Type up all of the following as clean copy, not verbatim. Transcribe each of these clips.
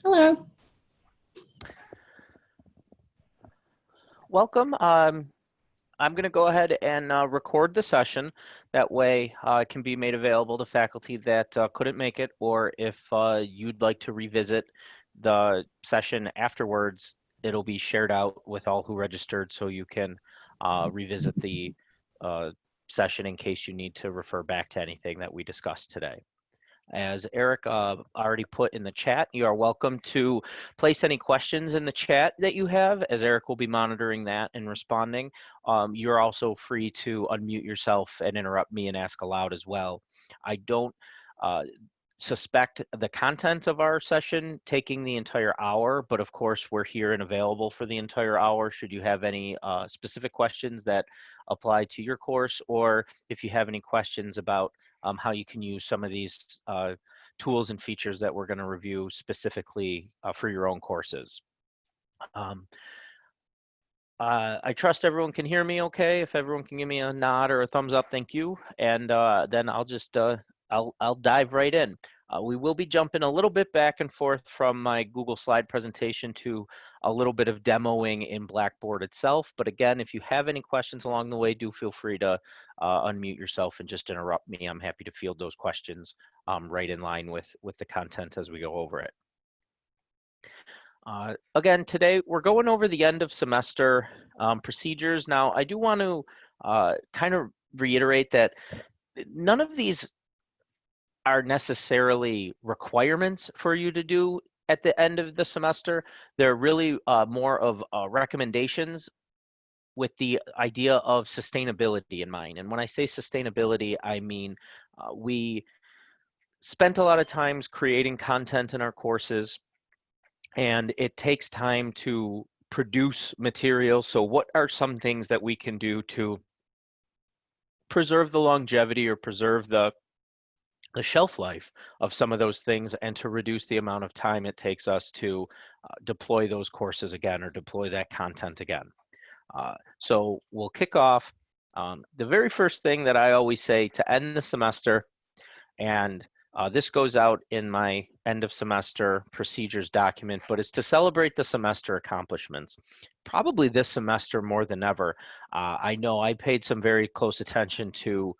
Hello. Welcome. I'm going to go ahead and record the session. That way it can be made available to faculty that couldn't make it, or if you'd like to revisit the session afterwards, it'll be shared out with all who registered so you can revisit the uh, session in case you need to refer back to anything that we discussed today. As Eric already put in the chat, you are welcome to place any questions in the chat that you have, as Eric will be monitoring that and responding. You're also free to unmute yourself and interrupt me and ask aloud as well. I don't uh, suspect the content of our session taking the entire hour, but of course we're here and available for the entire hour should you have any specific questions that apply to your course, or if you have any questions about how you can use some of these tools and features that we're going to review specifically for your own courses. Um, I trust everyone can hear me okay. If everyone can give me a nod or a thumbs up, thank you. And then I'll just, I'll dive right in. We will be jumping a little bit back and forth from my Google slide presentation to a little bit of demoing in Blackboard itself. But again, if you have any questions along the way, do feel free to unmute yourself and just interrupt me. I'm happy to field those questions right in line with the content as we go over it. Again, today we're going over the end of semester procedures. Now, I do want to kind of reiterate that none of these are necessarily requirements for you to do at the end of the semester. They're really more of recommendations with the idea of sustainability in mind. And when I say sustainability, I mean we spent a lot of times creating content in our courses, and it takes time to produce material. So what are some things that we can do to preserve the longevity or preserve the shelf life of some of those things, and to reduce the amount of time it takes us to deploy those courses again or deploy that content again? So we'll kick off. The very first thing that I always say to end the semester, and this goes out in my end of semester procedures document, but it's to celebrate the semester accomplishments. Probably this semester more than ever. I know I paid some very close attention to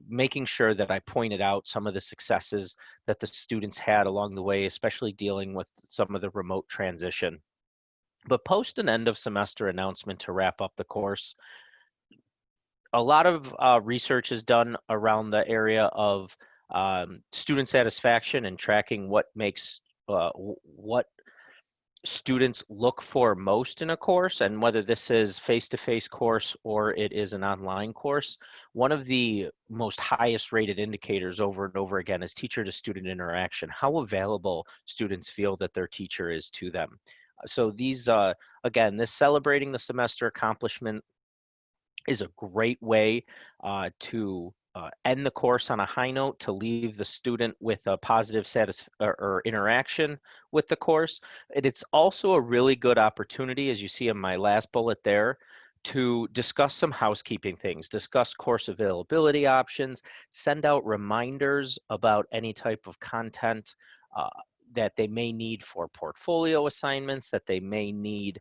making sure that I pointed out some of the successes that the students had along the way, especially dealing with some of the remote transition. But post an end of semester announcement to wrap up the course, a lot of research is done around the area of student satisfaction and tracking what makes what students look for most in a course, and whether this is face-to-face course or it is an online course. One of the most highest rated indicators over and over again is teacher to student interaction, how available students feel that their teacher is to them. So these, again, this celebrating the semester accomplishment is a great way to end the course on a high note, to leave the student with a positive or interaction with the course. And it's also a really good opportunity, as you see in my last bullet there, to discuss some housekeeping things, discuss course availability options, send out reminders about any type of content that they may need for portfolio assignments, that they may need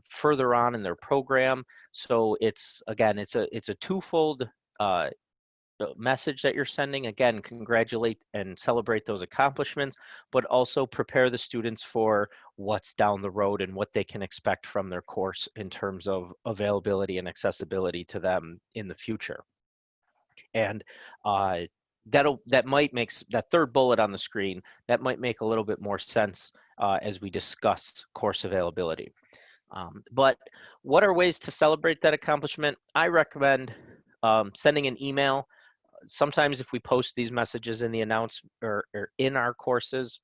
further on in their program. So it's, again, it's a twofold message that you're sending. Again, congratulate and celebrate those accomplishments, but also prepare the students for what's down the road and what they can expect from their course in terms of availability and accessibility to them in the future. And that might make that third bullet on the screen, that might make a little bit more sense as we discuss course availability. But what are ways to celebrate that accomplishment? I recommend sending an email. Sometimes if we post these messages in the announcement or in our courses,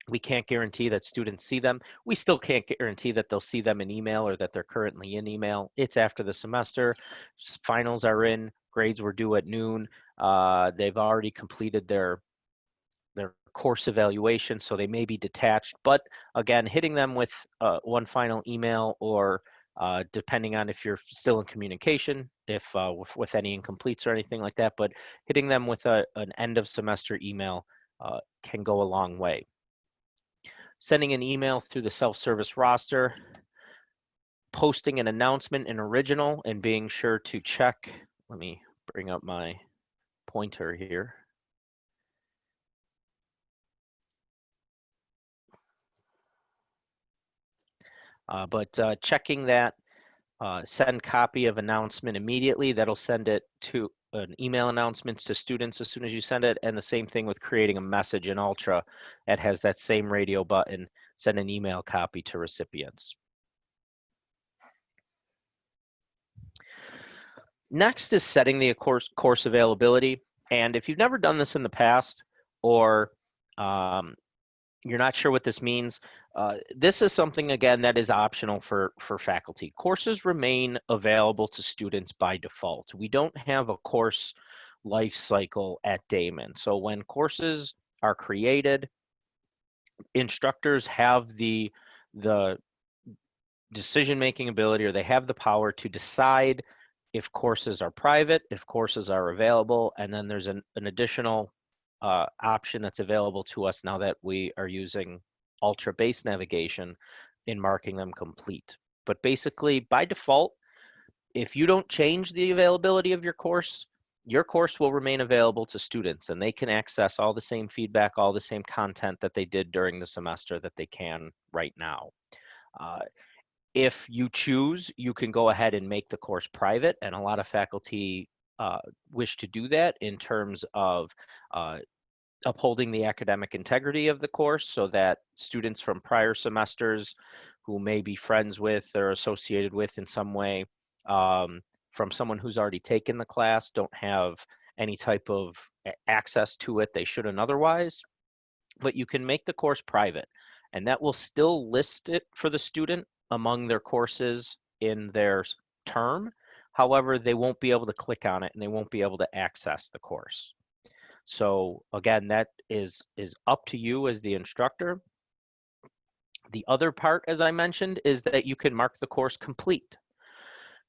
we can't guarantee that students see them. We still can't guarantee that they'll see them in email or that they're currently in email. It's after the semester, finals are in, grades were due at noon. They've already completed their course evaluation, so they may be detached. But again, hitting them with one final email, or depending on if you're still in communication, if with any incompletes or anything like that, but hitting them with an end of semester email can go a long way. sending an email through the self-service roster, posting an announcement in original, and being sure to check. Let me bring up my pointer here. But checking that send copy of announcement immediately, that'll send it to an email announcements to students as soon as you send it. And the same thing with creating a message in Ultra that has that same radio button, send an email copy to recipients. Next is setting the course availability. And if you've never done this in the past, or you're not sure what this means, this is something, again, that is optional for faculty. Courses remain available to students by default. We don't have a course life cycle at Damon. So when courses are created, instructors have the decision-making ability, or they have the power to decide if courses are private, if courses are available, and then there's an additional option that's available to us now that we are using Ultra base navigation in marking them complete. But basically, by default, if you don't change the availability of your course will remain available to students, and they can access all the same feedback, all the same content that they did during the semester that they can right now. If you choose, you can go ahead and make the course private, and a lot of faculty wish to do that in terms of upholding the academic integrity of the course, so that students from prior semesters who may be friends with or associated with in some way from someone who's already taken the class don't have any type of access to it they shouldn't otherwise. But you can make the course private, and that will still list it for the student among their courses in their term. However, they won't be able to click on it and they won't be able to access the course. So again, that is up to you as the instructor. The other part, as I mentioned, is that you can mark the course complete.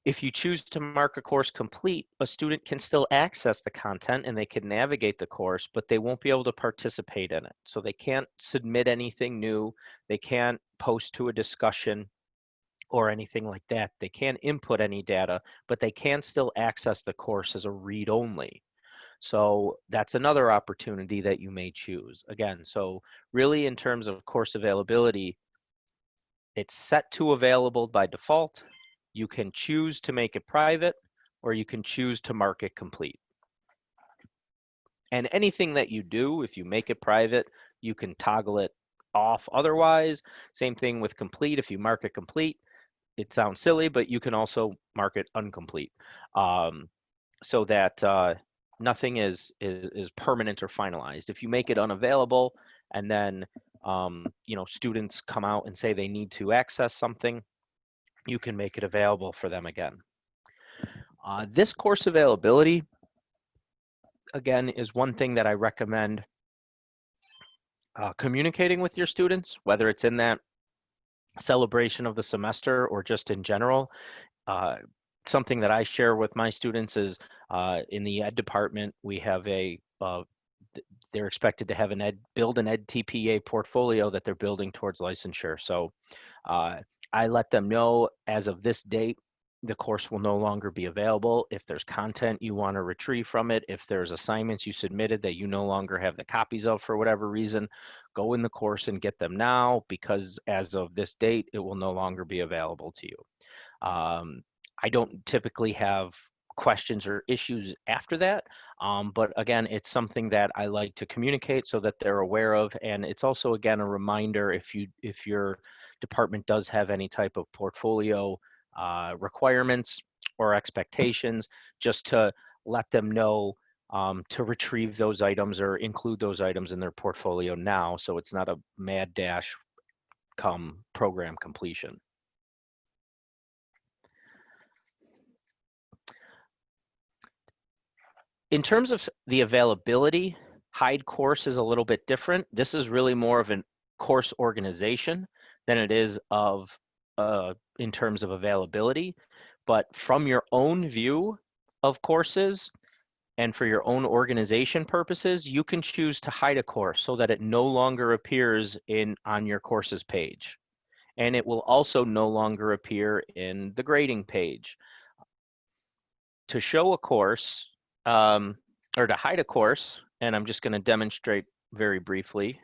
If you choose to mark a course complete, a student can still access the content and they can navigate the course, but they won't be able to participate in it. So they can't submit anything new, they can't post to a discussion or anything like that. They can't input any data, but they can still access the course as a read-only. So that's another opportunity that you may choose. Again, so really in terms of course availability, it's set to available by default. You can choose to make it private, or you can choose to mark it complete. And anything that you do, if you make it private, you can toggle it off otherwise. Same thing with complete. If you mark it complete, it sounds silly, but you can also mark it incomplete, so that nothing is permanent or finalized. If you make it unavailable and then students come out and say they need to access something, you can make it available for them again. This course availability, again, is one thing that I recommend communicating with your students, whether it's in that celebration of the semester or just in general. Something that I share with my students is in the ed department, we have they're expected to have build an ed TPA portfolio that they're building towards licensure. So I let them know, as of this date, the course will no longer be available. If there's content you want to retrieve from it, if there's assignments you submitted that you no longer have the copies of for whatever reason, go in the course and get them now, because as of this date, it will no longer be available to you. I don't typically have questions or issues after that, but again, it's something that I like to communicate so that they're aware of. And it's also, again, a reminder, if your department does have any type of portfolio requirements or expectations, just to let them know to retrieve those items or include those items in their portfolio now, so it's not a mad dash come program completion. In terms of the availability, hide course is a little bit different. This is really more of a course organization than it is in terms of availability. But from your own view of courses, And for your own organization purposes, you can choose to hide a course so that it no longer appears on your courses page. And it will also no longer appear in the grading page. To show a course, or to hide a course, and I'm just going to demonstrate very briefly.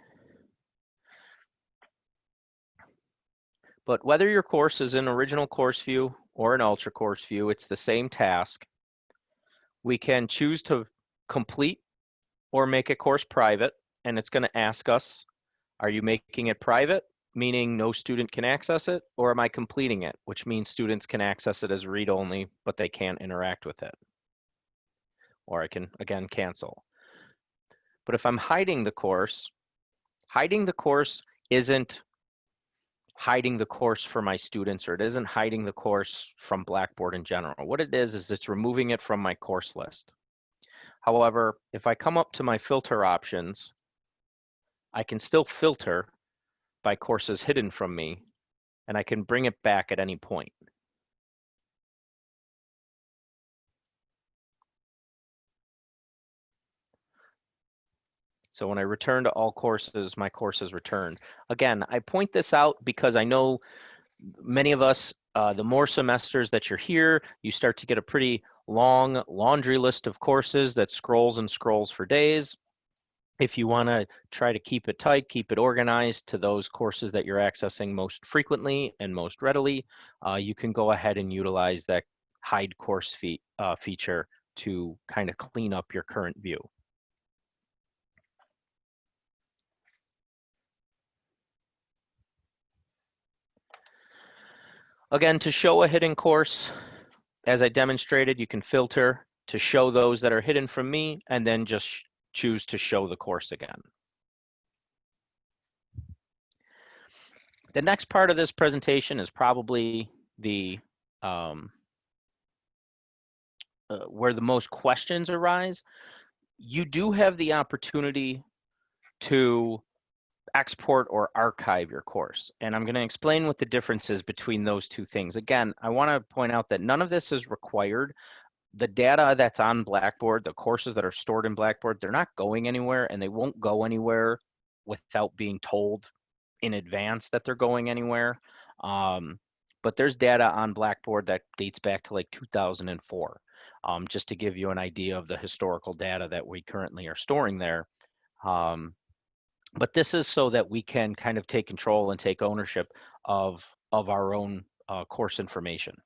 But whether your course is in original course view or an ultra course view, it's the same task. We can choose to complete or make a course private, and it's going to ask us, are you making it private, meaning no student can access it, or am I completing it, which means students can access it as read-only, but they can't interact with it? Or I can, again, cancel. But if I'm hiding the course isn't hiding the course for my students, or it isn't hiding the course from Blackboard in general. What it is it's removing it from my course list. However, if I come up to my filter options, I can still filter by courses hidden from me, and I can bring it back at any point. So when I return to all courses, my course is returned. Again, I point this out because I know many of us, the more semesters that you're here, you start to get a pretty long laundry list of courses that scrolls and scrolls for days. If you want to try to keep it tight, keep it organized to those courses that you're accessing most frequently and most readily, you can go ahead and utilize that hide course feature to kind of clean up your current view. Again, to show a hidden course, as I demonstrated, you can filter to show those that are hidden from me, and then just choose to show the course again. The next part of this presentation is probably the where the most questions arise. You do have the opportunity to export or archive your course, and I'm going to explain what the difference is between those two things. Again, I want to point out that none of this is required. The data that's on Blackboard, the courses that are stored in Blackboard, they're not going anywhere, and they won't go anywhere without being told in advance that they're going anywhere. But there's data on Blackboard that dates back to like 2004, just to give you an idea of the historical data that we currently are storing there. But this is so that we can kind of take control and take ownership of our own course information.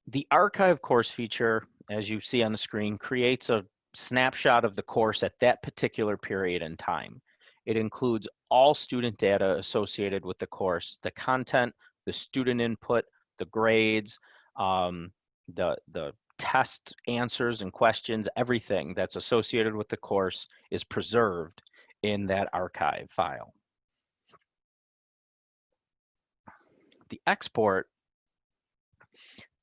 The archive course feature, as you see on the screen, creates a snapshot of the course at that particular period in time. It includes all student data associated with the course, the content, the student input, the grades, the test answers and questions, everything that's associated with the course is preserved in that archive file. The export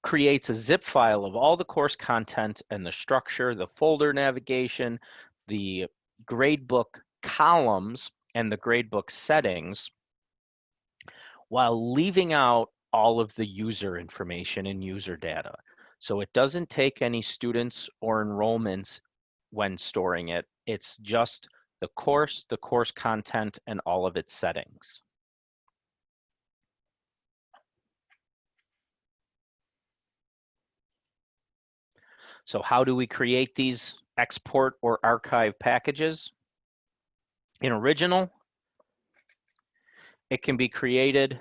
creates a zip file of all the course content and the structure, the folder navigation, the gradebook columns, and the gradebook settings, while leaving out all of the user information and user data. So it doesn't take any students or enrollments when storing it. It's just the course content, and all of its settings. So how do we create these export or archive packages? In original, it can be created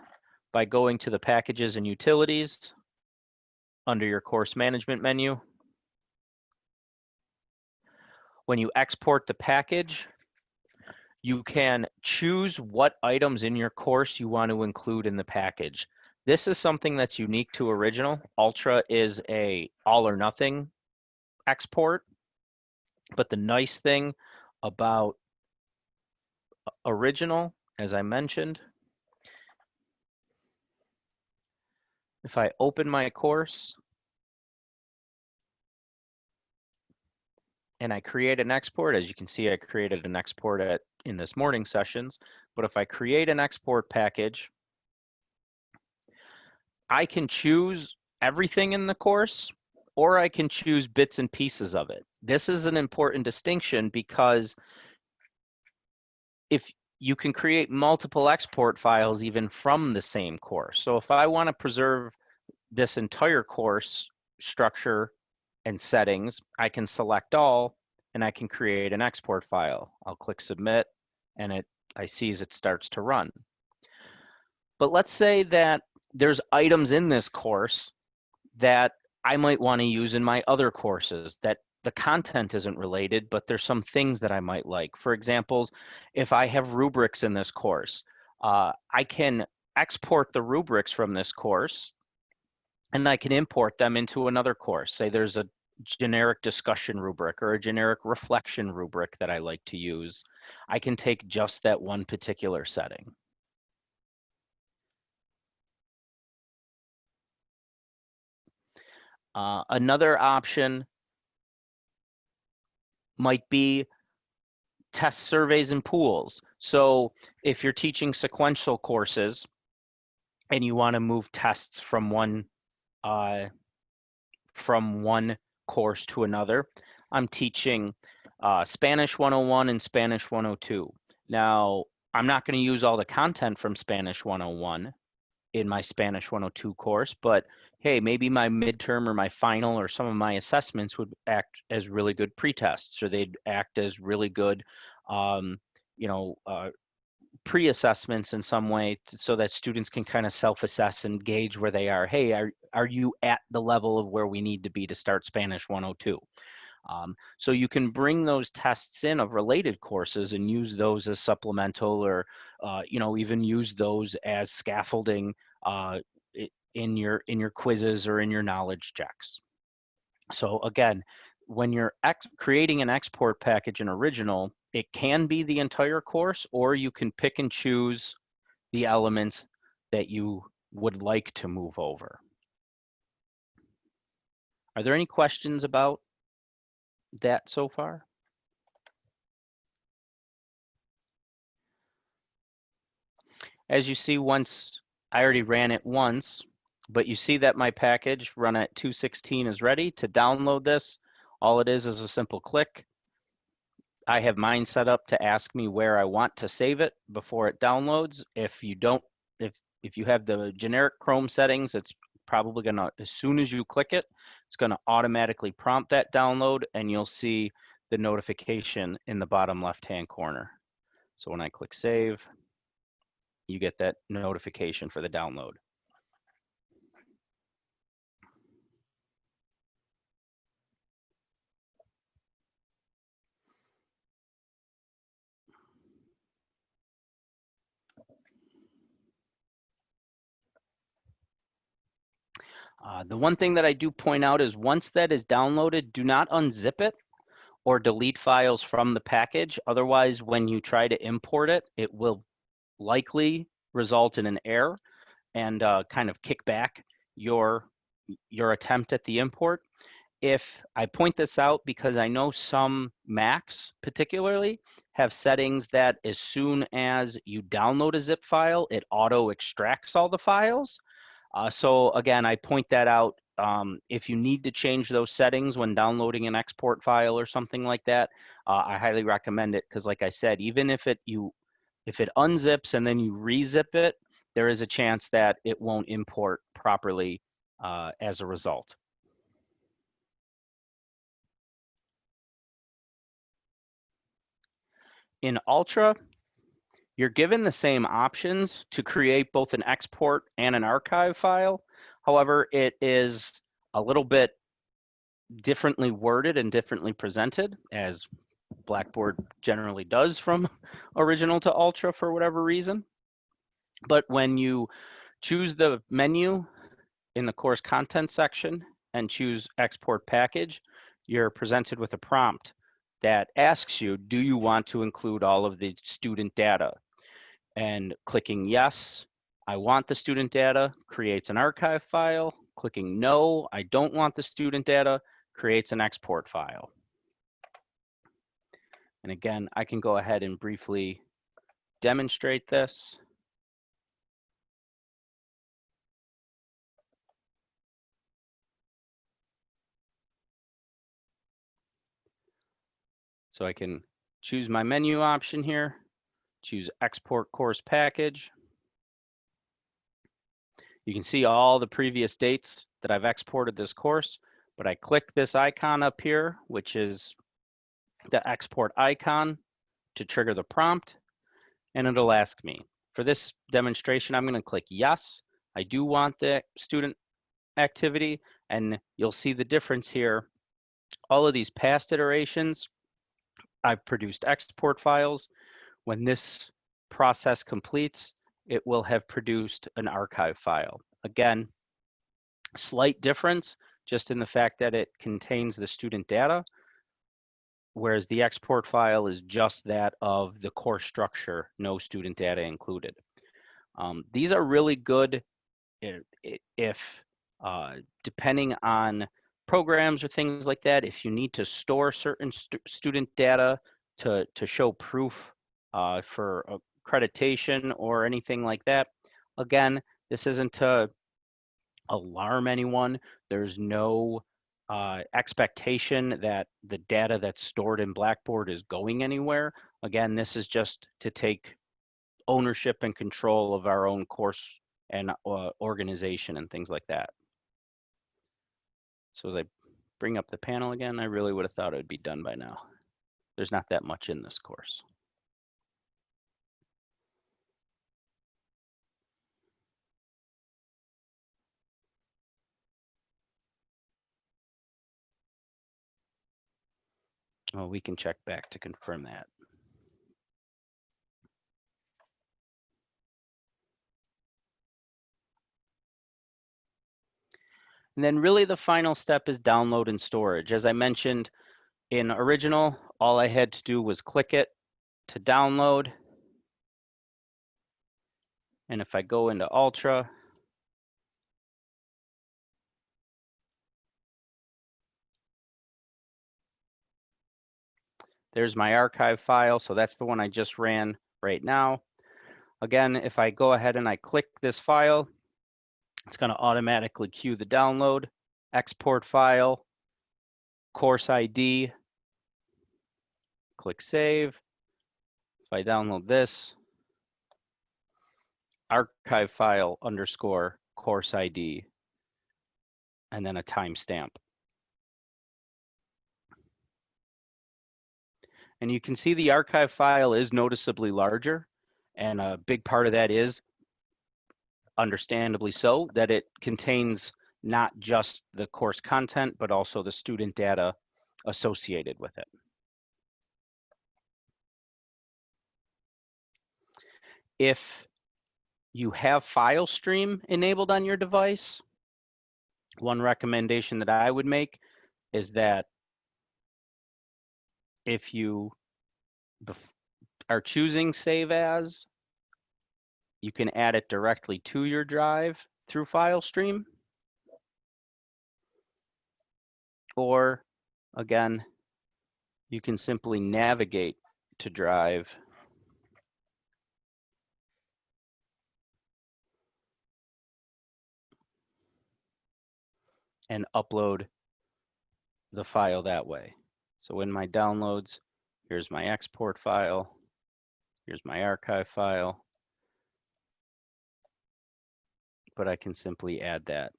by going to the packages and utilities under your course management menu. When you export the package, you can choose what items in your course you want to include in the package. This is something that's unique to original. Ultra is a all or nothing export, but the nice thing about original, as I mentioned, if I open my course and I create an export, as you can see, I created an export in this morning sessions, but if I create an export package, I can choose everything in the course, or I can choose bits and pieces of it. This is an important distinction because if you can create multiple export files even from the same course. So if I want to preserve this entire course structure and settings, I can select all and I can create an export file. I'll click submit and I see as it starts to run. But let's say that there's items in this course that I might want to use in my other courses that the content isn't related, but there's some things that I might like. For example, if I have rubrics in this course, I can export the rubrics from this course and I can import them into another course. Say there's a generic discussion rubric or a generic reflection rubric that I like to use. I can take just that one particular setting. Another option might be test surveys and pools. So if you're teaching sequential courses and you want to move tests from one course to another, I'm teaching Spanish 101 and Spanish 102. Now, I'm not going to use all the content from Spanish 101 in my Spanish 102 course, but hey, maybe my midterm or my final or some of my assessments would act as really good pretests, or they'd act as really good, you know, pre-assessments in some way so that students can kind of self-assess and gauge where they are. Hey, are you at the level of where we need to be to start Spanish 102? So you can bring those tests in of related courses and use those as supplemental, or you know, even use those as scaffolding in your quizzes or in your knowledge checks. So again, when you're creating an export package in Original, it can be the entire course, or you can pick and choose the elements that you would like to move over. Are there any questions about that so far? As you see, once I already ran it once, but you see that my package run at 216 is ready. To download this, all it is a simple click. I have mine set up to ask me where I want to save it before it downloads. If you don't, if you have the generic Chrome settings, it's probably gonna, as soon as you click it, it's gonna automatically prompt that download, and you'll see the notification in the bottom left-hand corner. So when I click save, you get that notification for the download. The one thing that I do point out is once that is downloaded, do not unzip it or delete files from the package. Otherwise, when you try to import it, it will likely result in an error and kind of kick back your attempt at the import. If I point this out because I know some Macs particularly have settings that as soon as you download a zip file, it auto extracts all the files. So again, I point that out. If you need to change those settings when downloading an export file or something like that, I highly recommend it, because like I said, even if it unzips and then you rezip it, there is a chance that it won't import properly as a result. In Ultra, you're given the same options to create both an export and an archive file. However, it is a little bit differently worded and differently presented, as Blackboard generally does from Original to Ultra for whatever reason. But when you choose the menu in the course content section and choose export package, you're presented with a prompt that asks you, do you want to include all of the student data? And clicking yes, I want the student data, creates an archive file. Clicking no, I don't want the student data, creates an export file. And again, I can go ahead and briefly demonstrate this. So I can choose my menu option here, choose export course package. You can see all the previous dates that I've exported this course, but I click this icon up here, which is the export icon, to trigger the prompt, and it'll ask me. For this demonstration, I'm going to click yes. I do want the student activity, and you'll see the difference here. All of these past iterations, I've produced export files. When this process completes, it will have produced an archive file. Again, slight difference just in the fact that it contains the student data, whereas the export file is just that of the course structure, no student data included. These are really good if depending on programs or things like that, if you need to store certain student data to show proof for accreditation or anything like that. Again, this isn't to alarm anyone. There's no expectation that the data that's stored in Blackboard is going anywhere. Again, this is just to take ownership and control of our own course and organization and things like that. So as I bring up the panel again, I really would have thought it would be done by now. There's not that much in this course. Well, we can check back to confirm that. And then really the final step is download and storage. As I mentioned in original, all I had to do was click it to download. And if I go into Ultra, there's my archive file. So that's the one I just ran right now. Again, if I go ahead and I click this file, it's going to automatically queue the download, export file, course ID, click save. If I download this, archive file underscore course ID, and then a timestamp. And you can see the archive file is noticeably larger, and a big part of that is, understandably so, that it contains not just the course content, but also the student data associated with it. If you have file stream enabled on your device, one recommendation that I would make is that if you are choosing save as, you can add it directly to your drive through file stream. Or again, you can simply navigate to drive and upload the file that way. So in my downloads, here's my export file, here's my archive file, but I can simply add that.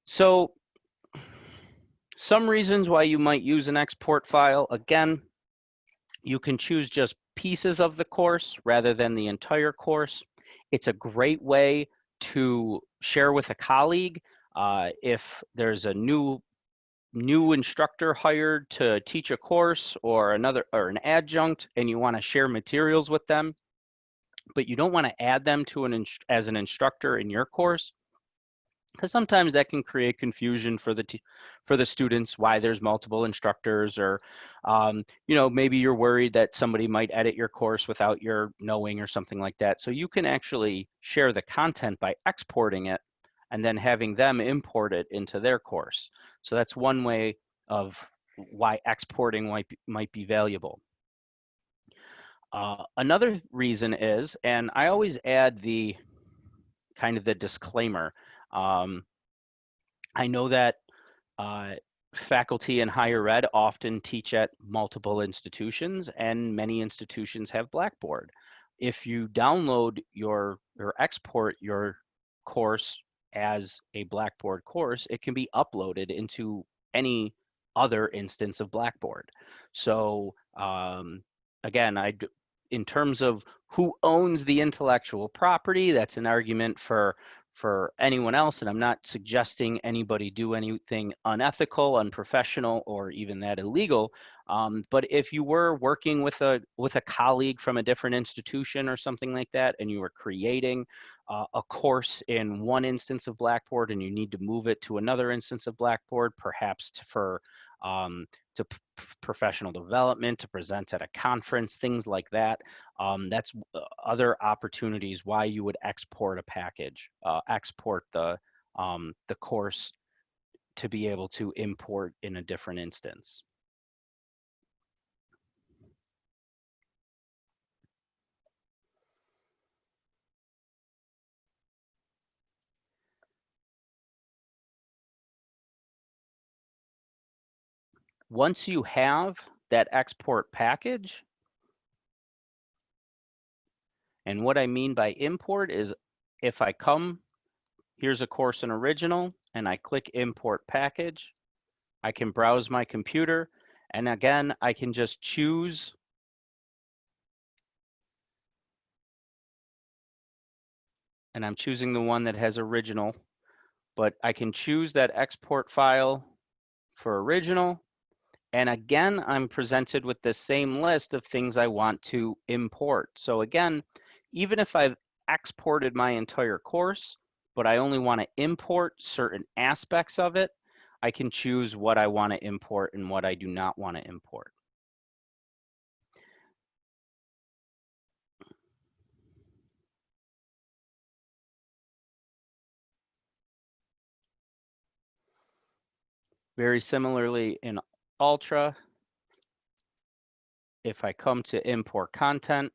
So some reasons why you might use an export file, again, you can choose just pieces of the course rather than the entire course. It's a great way to share with a colleague if there's a new instructor hired to teach a course or an adjunct, and you want to share materials with them, but you don't want to add them to as an instructor in your course, because sometimes that can create confusion for the students why there's multiple instructors, or maybe you're worried that somebody might edit your course without your knowing or something like that. So you can actually share the content by exporting it and then having them import it into their course. So that's one way of why exporting might be valuable. Another reason is, and I always add the kind of the disclaimer. I know that faculty in higher ed often teach at multiple institutions, and many institutions have Blackboard. If you download or export your course as a Blackboard course, it can be uploaded into any other instance of Blackboard. So again, in terms of who owns the intellectual property, that's an argument for anyone else, and I'm not suggesting anybody do anything unethical, unprofessional, or even that illegal. But if you were working with a colleague from a different institution or something like that, and you were creating a course in one instance of Blackboard, and you need to move it to another instance of Blackboard, perhaps for professional development, to present at a conference, things like that. That's other opportunities why you would export a package, export the course to be able to import in a different instance. Once you have that export package, and what I mean by import is if I come, here's a course in original, and I click import package, I can browse my computer, and again, I can just choose and I'm choosing the one that has original, but I can choose that export file for original. And again, I'm presented with the same list of things I want to import. So again, even if I've exported my entire course, but I only want to import certain aspects of it, I can choose what I want to import and what I do not want to import. Very similarly in Ultra, if I come to import content,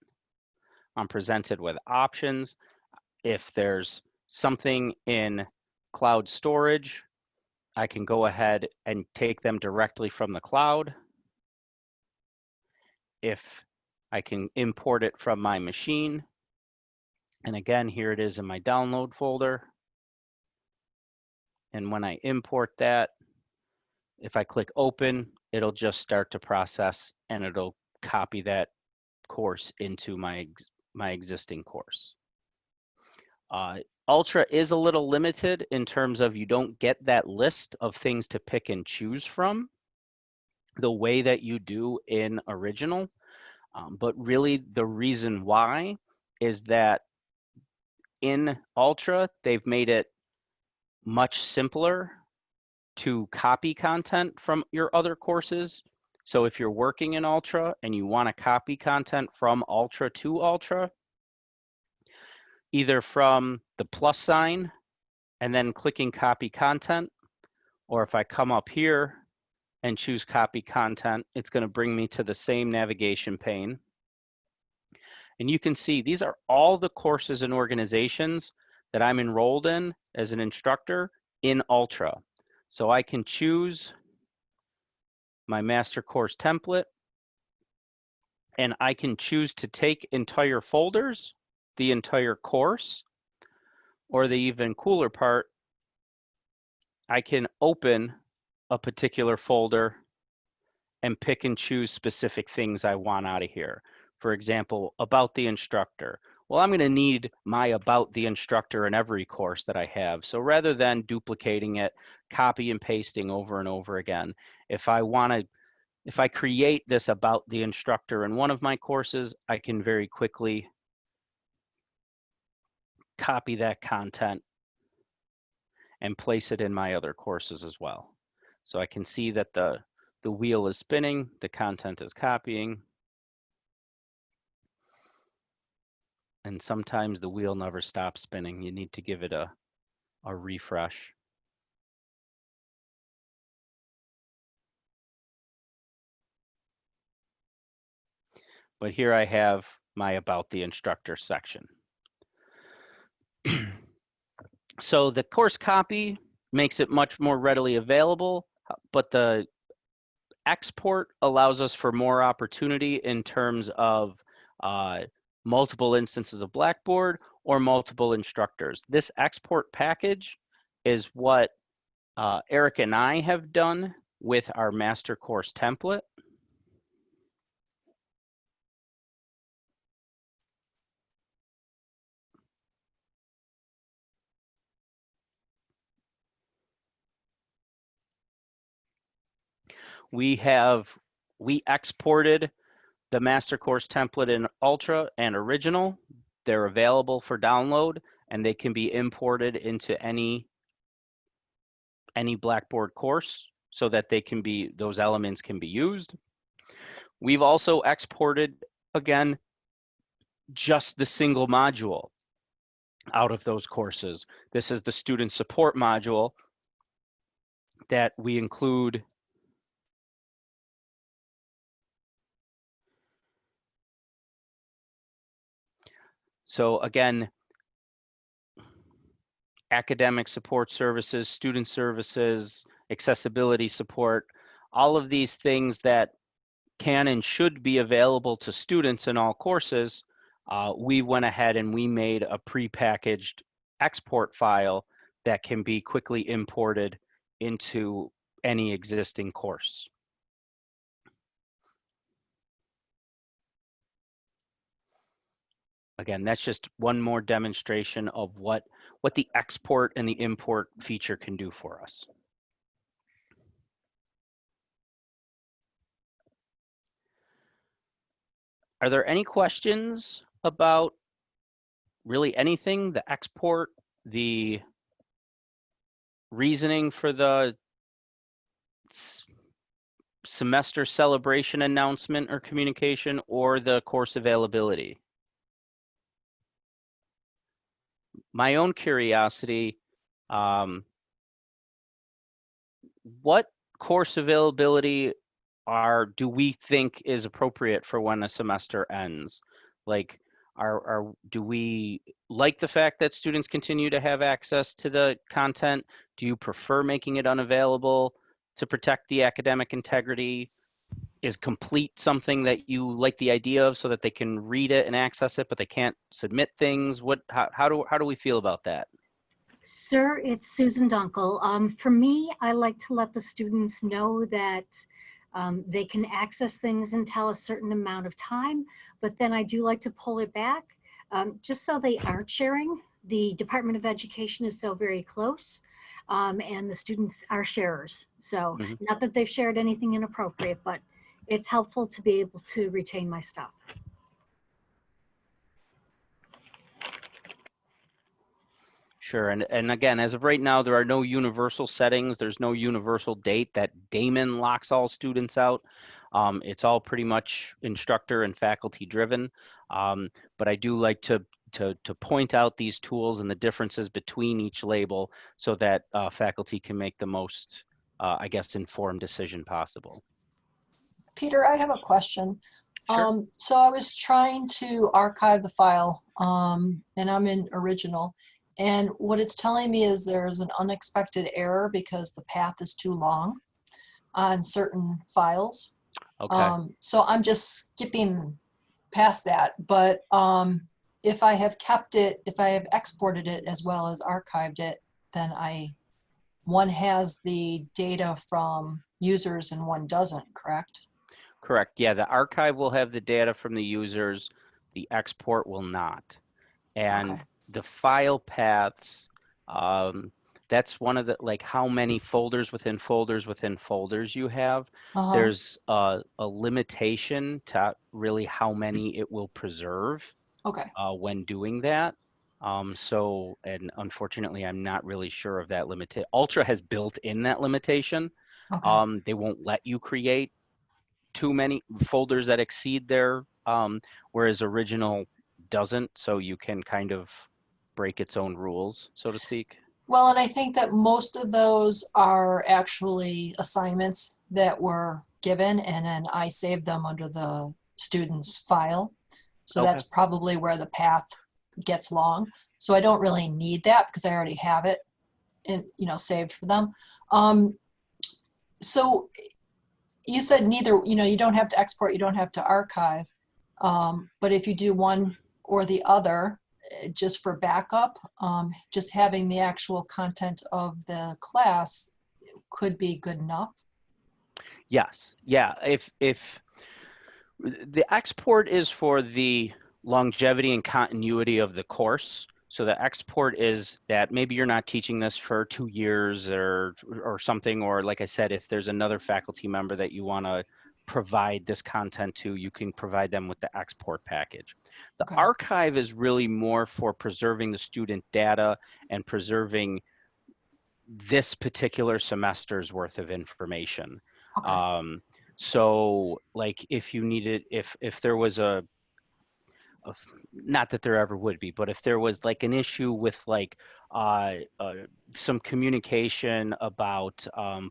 I'm presented with options. If there's something in cloud storage, I can go ahead and take them directly from the cloud. If I can import it from my machine, and again, here it is in my download folder. And when I import that, if I click open, it'll just start to process and it'll copy that course into my existing course. Ultra is a little limited in terms of you don't get that list of things to pick and choose from the way that you do in original. But really the reason why is that in Ultra, they've made it much simpler to copy content from your other courses. So if you're working in Ultra and you want to copy content from Ultra to Ultra, either from the plus sign and then clicking copy content, or if I come up here and choose copy content, it's going to bring me to the same navigation pane. And you can see these are all the courses and organizations that I'm enrolled in as an instructor in Ultra. So I can choose my master course template, and I can choose to take entire folders, the entire course, or the even cooler part, I can open a particular folder and pick and choose specific things I want out of here. For example, about the instructor. Well, I'm going to need my about the instructor in every course that I have. So rather than duplicating it, copy and pasting over and over again, if I create this about the instructor in one of my courses, I can very quickly copy that content and place it in my other courses as well. So I can see that the wheel is spinning, the content is copying, and sometimes the wheel never stops spinning. You need to give it a refresh. But here I have my about the instructor section. So the course copy makes it much more readily available. but the export allows us for more opportunity in terms of multiple instances of Blackboard or multiple instructors. This export package is what Eric and I have done with our master course template. We exported the master course template in Ultra and Original. They're available for download, and they can be imported into any Blackboard course so that those elements can be used. We've also exported, again, just the single module out of those courses. This is the student support module that we include. So again, academic support services, student services, accessibility support, all of these things that can and should be available to students in all courses, we went ahead and we made a prepackaged export file that can be quickly imported into any existing course. Again, that's just one more demonstration of what the export and the import feature can do for us. Are there any questions about really anything, the export, the reasoning for the semester celebration announcement or communication, or the course availability? My own curiosity, what course availability do we think is appropriate for when a semester ends? Like, do we like the fact that students continue to have access to the content? Do you prefer making it unavailable to protect the academic integrity? Is complete something that you like the idea of so that they can read it and access it, but they can't submit things? How do we feel about that? Sir, it's Susan Dunkel. For me, I like to let the students know that they can access things until a certain amount of time, but then I do like to pull it back just so they aren't sharing. The Department of Education is so very close, and the students are sharers. So not that they've shared anything inappropriate, but it's helpful to be able to retain my stuff. Sure, and again, as of right now, there are no universal settings. There's no universal date that Damon locks all students out. It's all pretty much instructor and faculty driven. But I do like to point out these tools and the differences between each label so that faculty can make the most, I guess, informed decision possible. Peter, I have a question. Sure. So I was trying to archive the file, and I'm in Original. And what it's telling me is there's an unexpected error because the path is too long on certain files. Okay. So I'm just skipping past that. But if I have kept it, if I have exported it as well as archived it, then one has the data from users and one doesn't, correct? Correct. Yeah, the archive will have the data from the users. The export will not. And Okay. the file paths, that's one of the, like, how many folders within folders within folders you have. There's a limitation to really how many it will preserve when doing that. So, and unfortunately, I'm not really sure of that limit. Ultra has built in that limitation. They won't let you create too many folders that exceed their, whereas Original doesn't, so you can kind of break its own rules, so to speak. Well, and I think that most of those are actually assignments that were given, and then I saved them under the student's file. So that's probably where the path gets long. So I don't really need that because I already have it saved for them. So you said neither, you don't have to export, you don't have to archive. But if you do one or the other, just for backup, just having the actual content of the class could be good enough. Yes. Yeah. If the export is for the longevity and continuity of the course. So the export is that maybe you're not teaching this for 2 years or something, or like I said, if there's another faculty member that you want to provide this content to, you can provide them with the export package. The Okay. archive is really more for preserving the student data and preserving this particular semester's worth of information. Okay. So like if you needed, if there was not that there ever would be, but if there was like an issue with like some communication about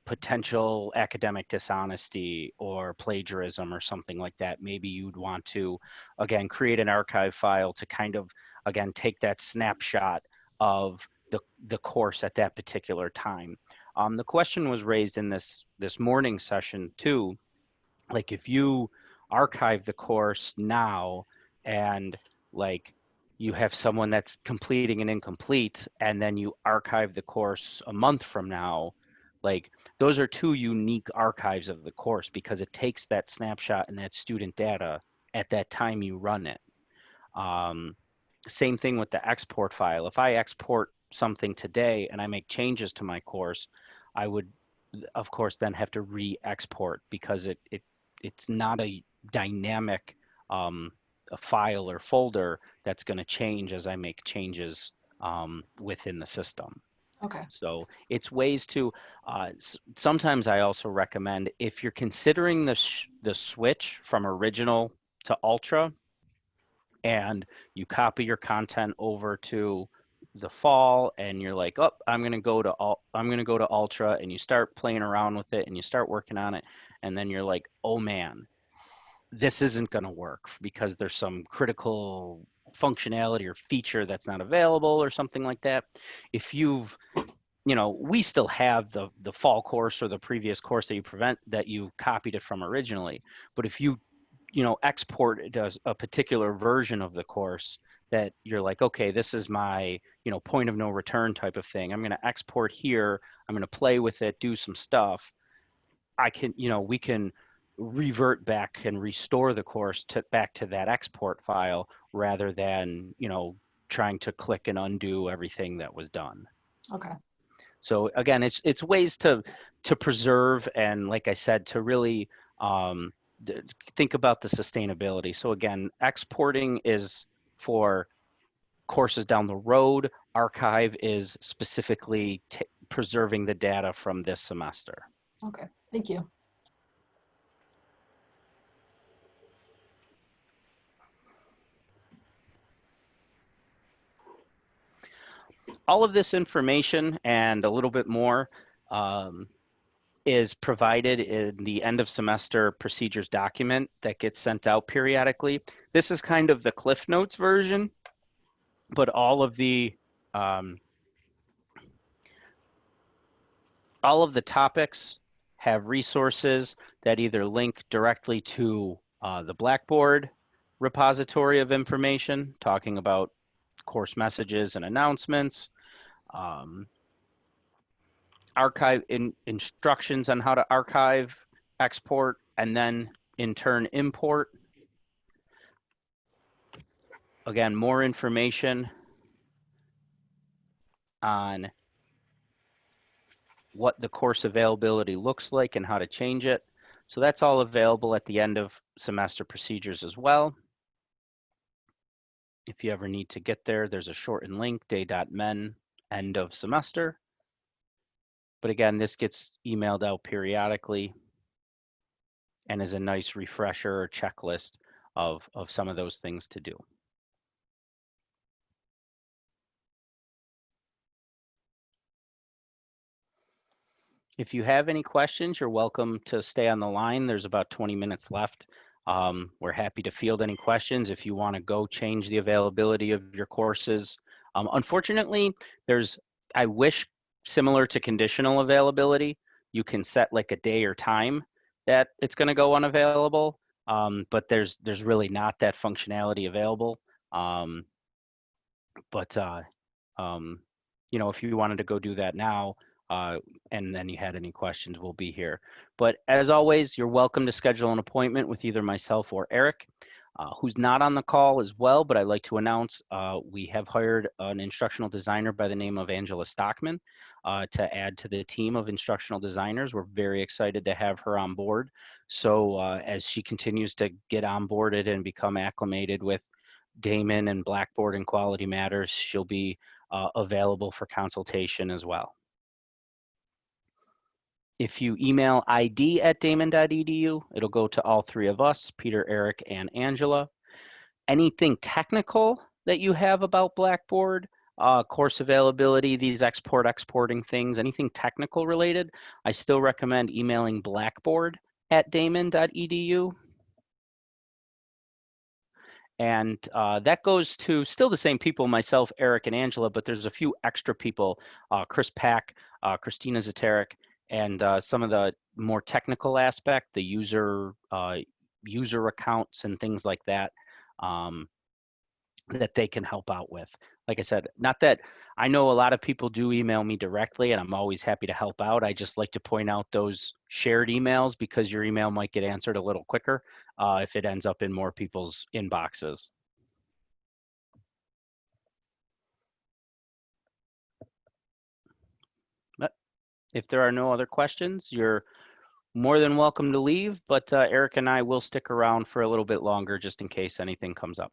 potential academic dishonesty or plagiarism or something like that, maybe you'd want to, again, create an archive file to kind of, again, take that snapshot of the course at that particular time. The question was raised in this morning session too, like if you archive the course now and like you have someone that's completing an incomplete and then you archive the course a month from now, like those are two unique archives of the course because it takes that snapshot and that student data at that time you run it. Same thing with the export file. If I export something today and I make changes to my course, I would of course then have to re-export because it's not a dynamic a file or folder that's going to change as I make changes within the system. Okay. So it's ways to, sometimes I also recommend if you're considering the switch from original to ultra and you copy your content over to the fall and you're like, oh, I'm going to go to ultra, and you start playing around with it and you start working on it, and then you're like, oh man, this isn't going to work because there's some critical functionality or feature that's not available or something like that. If you've, we still have the fall course or the previous course that you copied it from originally, but if you export a particular version of the course that you're like, okay, this is my, point of no return type of thing. I'm going to export here. I'm going to play with it, do some stuff. We can revert back and restore the course back to that export file rather than, trying to click and undo everything that was done. Okay. So again, it's ways to preserve and, like I said, to really think about the sustainability. So again, exporting is for courses down the road. Archive is specifically preserving the data from this semester. Okay. Thank you. All of this information and a little bit more is provided in the end of semester procedures document that gets sent out periodically. This is kind of the Cliff Notes version, but all of the topics have resources that either link directly to the Blackboard repository of information, talking about course messages and announcements, archive instructions on how to archive, export, and then in turn import. Again, more information on what the course availability looks like and how to change it. So that's all available at the end of semester procedures as well. If you ever need to get there, there's a shortened link, day.men, end of semester. But again, this gets emailed out periodically and is a nice refresher or checklist of some of those things to do. If you have any questions, you're welcome to stay on the line. There's about 20 minutes left. We're happy to field any questions if you want to go change the availability of your courses. Unfortunately, I wish similar to conditional availability, you can set like a day or time that it's going to go unavailable. But there's really not that functionality available. But you know, if you wanted to go do that now, and then you had any questions, we'll be here. But as always, you're welcome to schedule an appointment with either myself or Eric, who's not on the call as well. But I'd like to announce we have hired an instructional designer by the name of Angela Stockman to add to the team of instructional designers. We're very excited to have her on board. So as she continues to get onboarded and become acclimated with Damon and Blackboard and Quality Matters, she'll be available for consultation as well. If you email id@damon.edu, it'll go to all three of us, Peter, Eric, and Angela. Anything technical that you have about Blackboard, course availability, these exporting things, anything technical related, I still recommend emailing blackboard@damon.edu. And that goes to still the same people, myself, Eric, and Angela, but there's a few extra people, Chris Pack, Christina Zatarek, and some of the more technical aspect, the user accounts and things like that, that they can help out with. Like I said, not that I know a lot of people do email me directly, and I'm always happy to help out. I just like to point out those shared emails because your email might get answered a little quicker if it ends up in more people's inboxes. But if there are no other questions, you're more than welcome to leave, but Eric and I will stick around for a little bit longer just in case anything comes up.